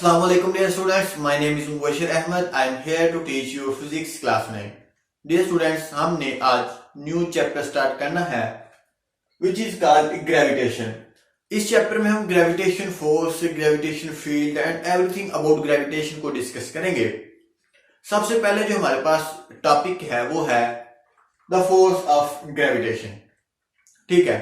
Assalamualaikum dear students, my name is Mubashir Ahmed. I am here to teach you physics class 9. Dear students, हमने आज new chapter start करना है which is called gravitation. इस chapter में हम gravitation force, gravitation field and everything about gravitation को discuss करेंगे। सबसे पहले जो हमारे पास टॉपिक है वो है द फोर्स ऑफ ग्रेविटेशन। ठीक है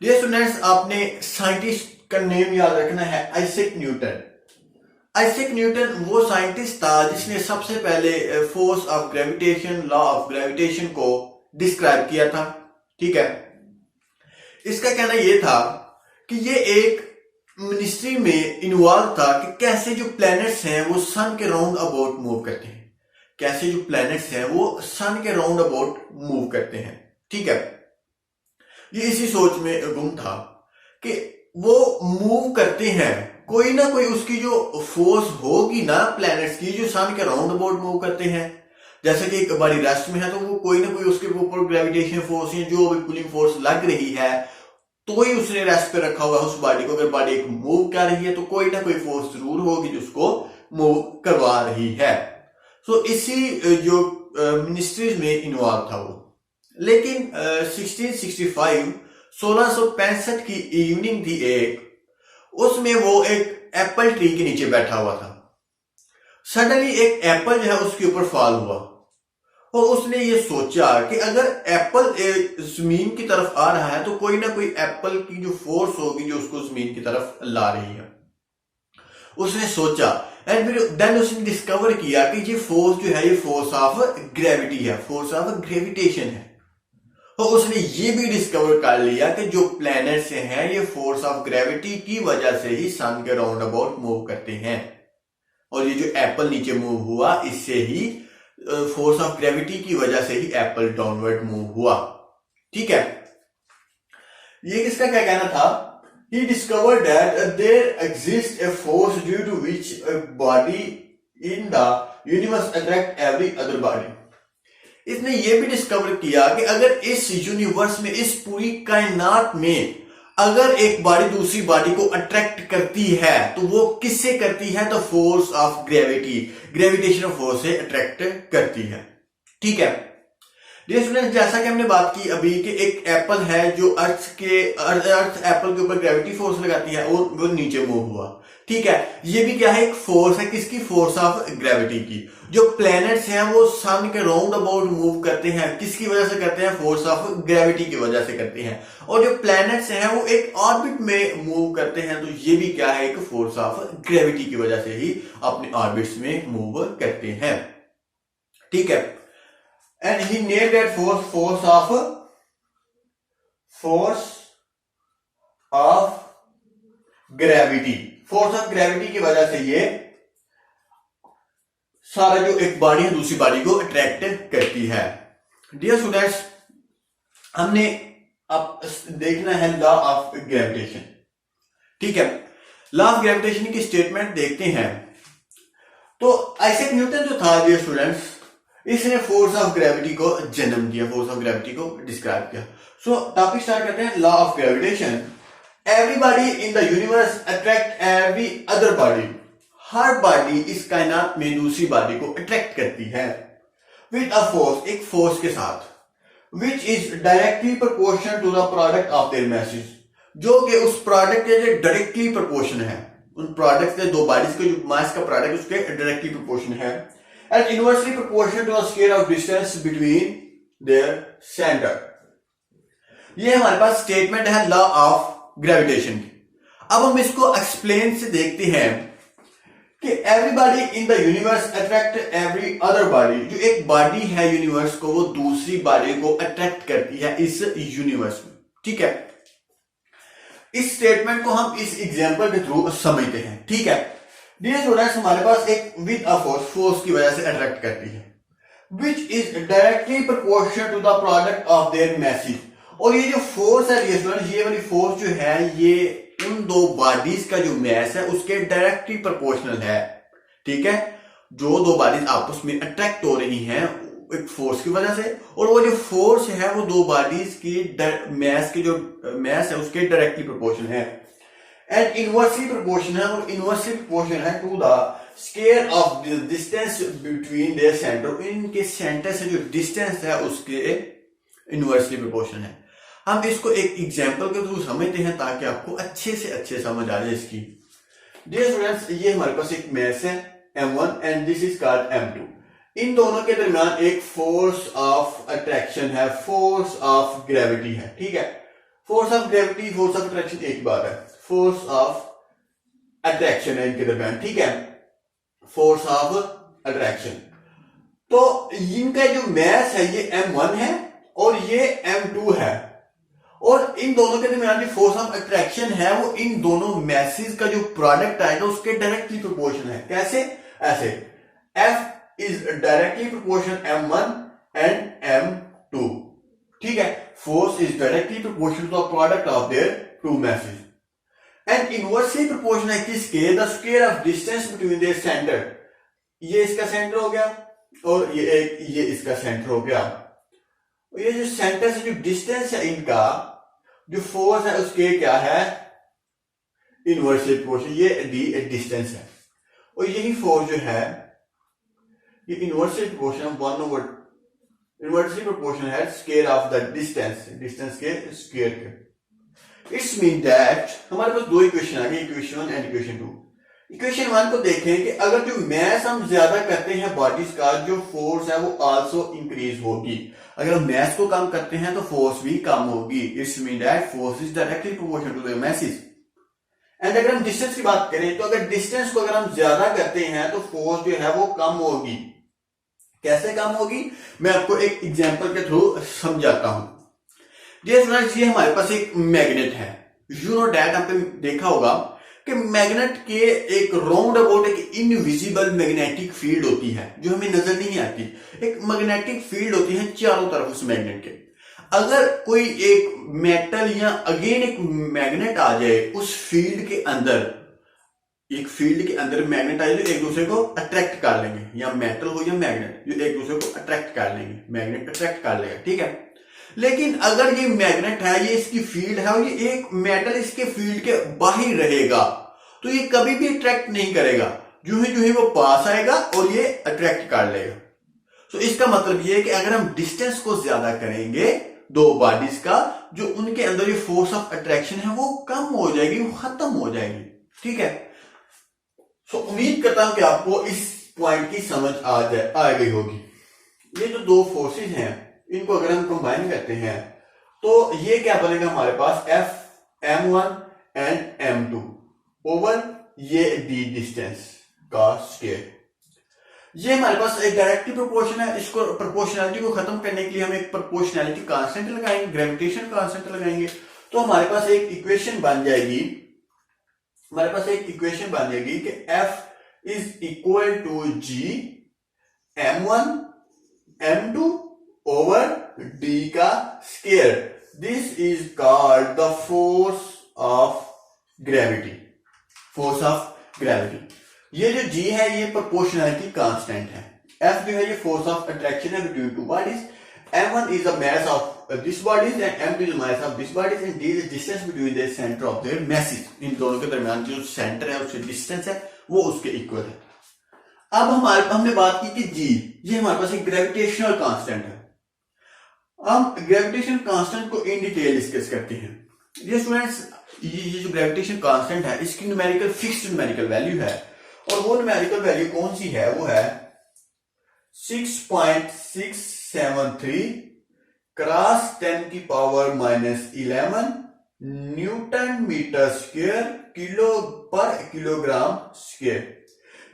डियर स्टूडेंट्स, आपने साइंटिस्ट का नेम याद रखना है आइजैक न्यूटन। आइजैक न्यूटन वो साइंटिस्ट था जिसने सबसे पहले force of gravitation, law of gravitation को डिस्क्राइब किया था। ठीक है, इसका कहना यह था कि ये एक मिनिस्ट्री में इन्वॉल्व था कि कैसे जो प्लैनेट्स हैं वो सन के राउंड अबाउट मूव करते हैं, कैसे जो प्लैनेट्स हैं वो सन के राउंड अबाउट मूव करते हैं। ठीक है, ये इसी सोच में गुम था कि वो मूव करते हैं, कोई ना कोई उसकी जो फोर्स होगी ना प्लैनेट्स की जो सन के राउंड अबाउट मूव करते हैं। जैसे कि एक बॉडी रेस्ट में है तो वो कोई ना कोई उसके ऊपर ग्रेविटेशन फोर्स या जो भी पुलिंग फोर्स लग रही है तो ही उसने रेस्ट पे रखा हुआ है उस बॉडी को। अगर बॉडी एक मूव कर रही है तो कोई ना कोई फोर्स जरूर होगी जो उसको मूव करवा रही है। सो इसी जो मिनिस्ट्रीज में इन्वॉल्व था वो। लेकिन 1665 की इवनिंग थी एक, उसमें वो एक एप्पल ट्री के नीचे बैठा हुआ था। सडनली एक एप्पल जो है उसके ऊपर फॉल हुआ और उसने ये सोचा कि अगर एप्पल जमीन की तरफ आ रहा है तो कोई ना कोई एप्पल की जो फोर्स होगी जो उसको जमीन की तरफ ला रही है। उसने सोचा एंड फिर देन उसने डिस्कवर किया कि ये फोर्स जो है ये फोर्स ऑफ ग्रेविटी है, फोर्स ऑफ ग्रेविटेशन है। और उसने ये भी डिस्कवर कर लिया कि जो प्लैनेट्स हैं ये फोर्स ऑफ ग्रेविटी की वजह से ही सन के राउंड अबाउट मूव करते हैं। और ये जो एप्पल नीचे मूव हुआ इससे ही फोर्स ऑफ ग्रेविटी की वजह से ही एप्पल डाउनवर्ड मूव हुआ। ठीक है, ये किसका क्या कहना था? He discovered that there exists a force due to which a body in the universe attract every other body. इसने ये भी डिस्कवर किया कि अगर इस यूनिवर्स में, इस पूरी कायनात में अगर एक बॉडी दूसरी बॉडी को अट्रैक्ट करती है तो वो किससे करती है? तो force of gravity, gravitational force से अट्रैक्ट करती है। ठीक है डियर स्टूडेंट्स, जैसा कि हमने बात की अभी कि एक एप्पल है जो अर्थ एप्पल के ऊपर ग्रेविटी फोर्स लगाती है और वो नीचे मूव हुआ। ठीक है, ये भी क्या है? एक फोर्स है। किसकी? फोर्स ऑफ ग्रेविटी की। जो प्लैनेट्स हैं वो सन के राउंड अबाउट मूव करते हैं, किसकी वजह से करते हैं? फोर्स ऑफ ग्रेविटी की वजह से करते हैं। और जो प्लैनेट्स हैं वो एक ऑर्बिट में मूव करते हैं, तो ये भी क्या है? एक फोर्स ऑफ ग्रेविटी की वजह से ही अपने ऑर्बिट्स में मूव करते हैं। ठीक है, and he named that force of gravity। Force of gravity की वजह से ये सारा जो एक बॉडी है दूसरी बॉडी को अट्रैक्ट करती है। डियर स्टूडेंट्स, हमने अब देखना है लॉ ऑफ ग्रेविटेशन। ठीक है, लॉ ऑफ ग्रेविटेशन की स्टेटमेंट देखते हैं। तो आइजैक न्यूटन जो था डियर स्टूडेंट्स, इसने फोर्स ऑफ ग्रेविटी को जन्म दिया, फोर्स ऑफ ग्रेविटी को डिस्क्राइब किया। सो टॉपिक स्टार्ट करते हैं। Law of gravitation. Everybody in the universe attract every other body. हर बॉडी इस कायनात में दूसरी बॉडी को अट्रैक्ट करती है विद अ फोर्स, एक फोर्स के साथ, which is directly proportional to the product of their message, जो कि उस प्रोडक्ट के डायरेक्टली प्रोपोर्शन है। उन प्रोडक्ट के दो बॉडीज के जो मास का प्रोडक्ट उसके डायरेक्टली प्रोपोर्शन है and inversely proportional to the scale of distance between their center। ये हमारे पास स्टेटमेंट है लॉ ऑफ ग्रेविटेशन की। अब हम इसको एक्सप्लेन से देखते हैं कि everybody in the universe attract every other body. जो एक बॉडी है यूनिवर्स को, वो दूसरी बॉडी को अट्रैक्ट करती है इस यूनिवर्स में। ठीक है, इस स्टेटमेंट को हम इस एग्जांपल के थ्रू समझते हैं। ठीक है डियर स्टूडेंट्स, हमारे पास एक विद अ फोर्स की वजह से अट्रैक्ट करती है, which is directly proportional to the product of their masses. और ये जो फोर्स है डियर स्टूडेंट्स, ये वाली फोर्स जो है ये उन दो बॉडीज का जो मैस है उसके डायरेक्टली प्रोपोर्शनल है। ठीक है, जो दो बॉडीज आपस में अट्रैक्ट हो रही हैं एक फोर्स की वजह से, और वो जो फोर्स है वो दो बॉडीज की मैस की जो मैस है उसके डायरेक्टली प्रोपोर्शनल है। एंड इनवर्सली प्रोपोर्शन है, और इनवर्सली प्रोपोर्शन है to the square of the distance between their centre, इनके सेंटर से जो डिस्टेंस है उसके इनवर्सली प्रोपोर्शन है। हम इसको एक एग्जांपल के थ्रू समझते हैं ताकि आपको अच्छे से अच्छे समझ आ जाए इसकी। डियर स्टूडेंट्स, ये हमारे पास एक मैस है M1 and this is called M2। इन दोनों के दरमियान एक फोर्स ऑफ अट्रैक्शन है, फोर्स ऑफ ग्रेविटी है, ठीक है। Force of gravity, force of attraction एक बात है, फोर्स ऑफ अट्रैक्शन है इनके दरमियान, ठीक है, फोर्स ऑफ अट्रैक्शन। तो इनका जो मैस है ये M1 है और ये M2 है, और इन दोनों के दरमियान जो फोर्स ऑफ अट्रैक्शन है वो इन दोनों मैसेज का जो प्रोडक्ट आएगा उसके डायरेक्टली प्रोपोर्शन है। कैसे? ऐसे F is directly proportion M1 and M2, ठीक है। Force is directly proportional to the product of their two masses and inversely proportional है किसके? The square of distance between their center, ये इसका सेंटर हो गया और ये इसका सेंटर हो गया। ये जो सेंटर से जो डिस्टेंस है इनका, जो फोर्स है उसके क्या है? Inversely proportion. ये डिस्टेंस है और यही फोर्स जो है ये इनवर्सली प्रोपोर्शन 1/, इनवर्सली प्रोपोर्शन है square of the distance, distance के स्क्वायर के। इट्स मीन दैट हमारे पास दो इक्वेशन आ गई, इक्वेशन 1 एंड इक्वेशन 2। इक्वेशन 1 को देखें कि अगर जो मैस हम ज्यादा करते हैं बॉडीज का, जो फोर्स है वो आल्सो इंक्रीज होगी। अगर हम मैस को कम करते हैं तो फोर्स भी कम होगी। It's mean that force is directly proportional to the masses. And अगर हम डिस्टेंस की बात करें तो अगर डिस्टेंस को अगर हम ज्यादा करते हैं तो फोर्स जो है वो कम होगी। कैसे कम होगी? मैं आपको एक एग्जांपल के थ्रू समझाता हूं। डियर स्टूडेंट्स, ये हमारे पास एक मैग्नेट है। यू नो दैट, आपने देखा होगा कि मैग्नेट के एक राउंड अबाउट एक इनविजिबल मैग्नेटिक फील्ड होती है जो हमें नजर नहीं आती। एक मैग्नेटिक फील्ड होती है चारों तरफ उस मैग्नेट के। अगर कोई एक मेटल या अगेन एक मैग्नेट आ जाए उस फील्ड के अंदर, एक फील्ड के अंदर मैग्नेट आए जो एक दूसरे को अट्रैक्ट कर लेंगे, या मेटल हो या मैग्नेट, जो एक दूसरे को अट्रैक्ट कर लेंगे, मैग्नेट अट्रैक्ट कर लेगा, ठीक है। लेकिन अगर ये मैग्नेट है, ये इसकी फील्ड है और ये एक मेटल इसके फील्ड के बाहर रहेगा तो ये कभी भी अट्रैक्ट नहीं करेगा। जो ही वो पास आएगा और ये अट्रैक्ट कर लेगा। तो इसका मतलब ये है कि अगर हम डिस्टेंस को ज्यादा करेंगे दो बॉडीज का, जो उनके अंदर ये फोर्स ऑफ अट्रैक्शन है वो कम हो जाएगी, वो खत्म हो जाएगी, ठीक है। सो उम्मीद करता हूं कि आपको इस पॉइंट की समझ आ गई होगी। ये जो दो फोर्सेस हैं इनको अगर हम कंबाइन करते हैं तो ये क्या बनेगा हमारे पास? F M1 and M2 over ये डी डिस्टेंस का स्क्वायर। ये हमारे पास एक डायरेक्टली प्रोपोर्शन है। इसको प्रोपोर्शनैलिटी को खत्म करने के लिए हम एक प्रोपोर्शनैलिटी कांस्टेंट लगाएंगे, ग्रेविटेशन कांस्टेंट लगाएंगे, तो हमारे पास एक इक्वेशन बन जाएगी, हमारे पास एक इक्वेशन बन जाएगी कि F is equal to G M1 M2 over D का square. This is called the force of gravity, force of gravity. ये जो G है ये प्रोपोर्शनैलिटी कांस्टेंट है। F जो है ये फोर्स ऑफ अट्रैक्शन है between two bodies. M1 is the mass of this bodies and M2 is the mass of this bodies and D is the distance between the center of their masses। इन दोनों के दरमियान जो centre है उससे distance है वो उसके equal है। अब हमने बात की कि G, ये हमारे पास एक ग्रेविटेशनल कांस्टेंट है। हम ग्रेविटेशन कांस्टेंट को इन डिटेल डिस्कस करते हैं। ये स्टूडेंट्स, ये जो ग्रेविटेशन कांस्टेंट है इसकी न्यूमेरिकल फिक्स्ड न्यूमेरिकल वैल्यू है, और वो न्यूमेरिकल वैल्यू कौन सी है? वो है 6.673 क्रॉस 10 की power -11 newton metre square kilo पर किलोग्राम स्क्वायर।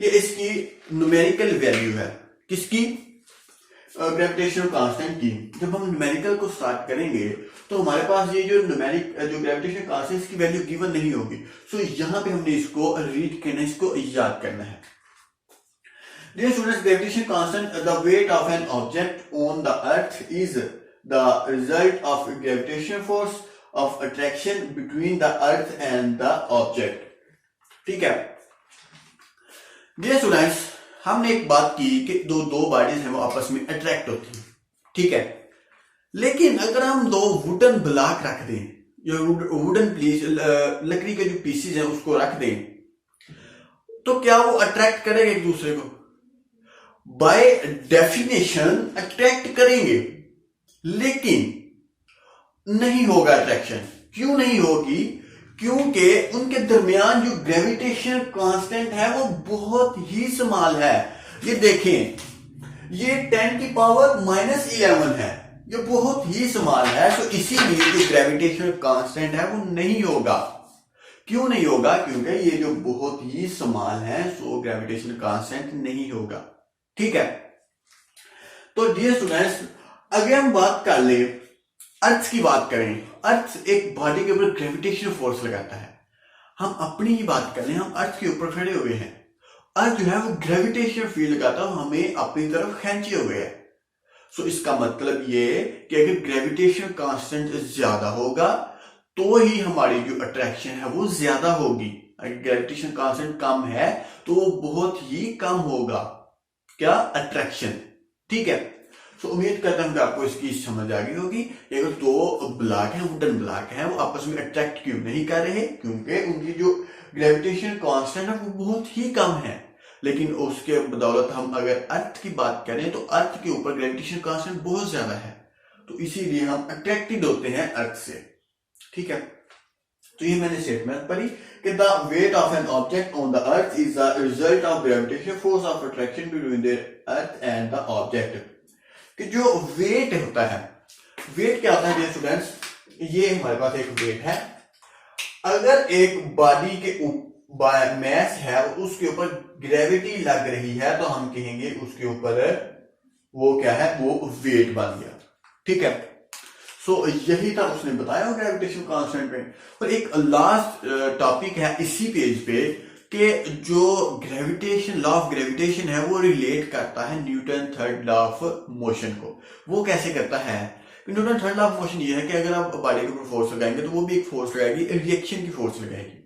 ये इसकी न्यूमेरिकल वैल्यू है। किसकी? ग्रेविटेशनल कांस्टेंट की। जब हम न्यूमेरिकल को स्टार्ट करेंगे तो हमारे पास ये जो ग्रेविटेशनल कांस्टेंट की वैल्यू गिवन नहीं होगी। सो यहां पे हमने इसको रीड करना, इसको याद करना है। Dear students, gravitation constant, the weight of an object on the earth is the result of gravitational force of attraction between the earth and the object। ठीक है। Dear students, हमने एक बात की कि दो बॉडीज हैं वो आपस में अट्रैक्ट होती हैं, ठीक है। लेकिन अगर हम दो वुडन ब्लॉक रख दें, या वुडन पीस, लकड़ी के जो पीसेज हैं उसको रख दें, तो क्या वो अट्रैक्ट करेंगे एक दूसरे को? बाय डेफिनेशन अट्रैक्ट करेंगे, लेकिन नहीं होगा अट्रैक्शन। क्यों नहीं होगी? क्योंकि उनके दरमियान जो ग्रेविटेशन कांस्टेंट है वो बहुत ही स्मॉल है। ये देखें, ये 10 की पावर -11 है, ये बहुत ही स्मॉल है। तो इसीलिए जो ग्रेविटेशन कांस्टेंट है वो नहीं होगा। क्यों नहीं होगा? क्योंकि ये जो बहुत ही स्मॉल है, सो ग्रेविटेशन कांस्टेंट नहीं होगा। ठीक है, तो डियर स्टूडेंट्स, अगर हम बात कर ले, अर्थ की बात करें, अर्थ एक बॉडी के ऊपर ग्रेविटेशन फोर्स लगाता है। हम अपनी ही बात कर लें, हम अर्थ के ऊपर खड़े हुए हैं, अर्थ जो है वो ग्रेविटेशन फील्ड लगाता है, हमें अपनी तरफ खींचे हुए है। सो इसका मतलब ये कि अगर ग्रेविटेशन कांस्टेंट ज्यादा होगा तो ही हमारी जो अट्रैक्शन है वो ज्यादा होगी। अगर ग्रेविटेशन कांस्टेंट कम है तो वो बहुत ही कम होगा, क्या? अट्रैक्शन। ठीक है, तो उम्मीद करता हूं कि आपको इसकी समझ आ गई होगी। अगर दो ब्लॉक हैं, वुडन ब्लॉक हैं, वो आपस में अट्रैक्ट क्यों नहीं कर रहे? क्योंकि उनकी जो ग्रेविटेशन कांस्टेंट है वो बहुत ही कम है। लेकिन उसके बदौलत हम अगर अर्थ की बात करें तो अर्थ के ऊपर ग्रेविटेशन कांस्टेंट बहुत ज्यादा है, तो इसीलिए हम अट्रैक्टेड होते हैं अर्थ से। ठीक है, तो ये मैंने स्टेटमेंट पढ़ी कि the weight of an object on the earth is the result of gravitation force of attraction between the earth and the object. कि जो वेट होता है, वेट क्या होता है डियर स्टूडेंट्स? ये हमारे पास एक वेट है। अगर एक बॉडी के मैस है, उसके ऊपर ग्रेविटी लग रही है, तो हम कहेंगे उसके ऊपर वो क्या है, वो वेट बन गया। ठीक है, सो यही था उसने बताया ग्रेविटेशन कांस्टेंट में। और एक लास्ट टॉपिक है इसी पेज पे कि जो ग्रेविटेशन, लॉ ऑफ ग्रेविटेशन है वो रिलेट करता है Newton third law of motion को। वो कैसे करता है? Newton third law of motion ये है कि अगर आप बॉडी के ऊपर फोर्स लगाएंगे तो वो भी एक फोर्स लगाएगी, रिएक्शन की फोर्स लगाएगी।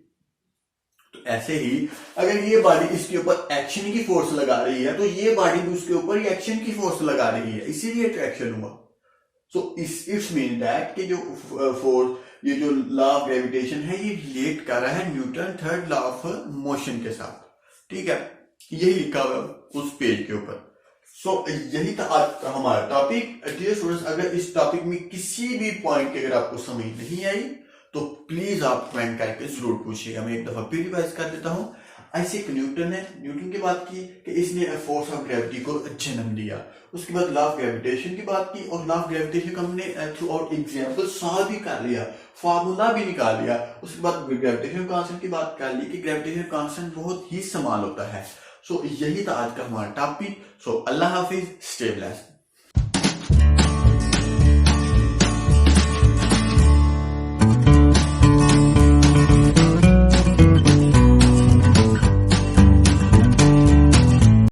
तो ऐसे ही अगर ये बॉडी इसके ऊपर एक्शन की फोर्स लगा रही है तो ये बॉडी भी उसके ऊपर रिएक्शन की फोर्स लगा रही है, इसीलिए अट्रैक्शन हुआ। सो इट्स मीन दैट कि जो फोर्स, ये जो लॉ ऑफ ग्रेविटेशन है, ये रिलेट कर रहा है Newton third law of motion के साथ। ठीक है, यही लिखा हुआ उस पेज के ऊपर। सो यही था आज का हमारा टॉपिक। डियर स्टूडेंट्स, अगर इस टॉपिक में किसी भी पॉइंट की अगर आपको समझ नहीं आई तो प्लीज आप कमेंट करके जरूर पूछिएगा। मैं एक दफा फिर रिवाइज कर देता हूं। आइजैक न्यूटन है, न्यूटन की बात की कि इसने फोर्स ऑफ ग्रेविटी को जन्म दिया। उसके बाद लॉ ऑफ ग्रेविटेशन की बात की, और लॉ ऑफ ग्रेविटेशन का हमने थ्रू आउट एग्जाम्पल सॉल्व भी कर लिया, फार्मूला भी निकाल लिया। उसके बाद ग्रेविटेशन कांस्टेंट की बात कर ली कि ग्रेविटेशन कांस्टेंट बहुत ही स्मॉल होता है। सो यही था आज का हमारा टॉपिक। सो अल्लाह हाफिज, स्टे ब्लेस्ड।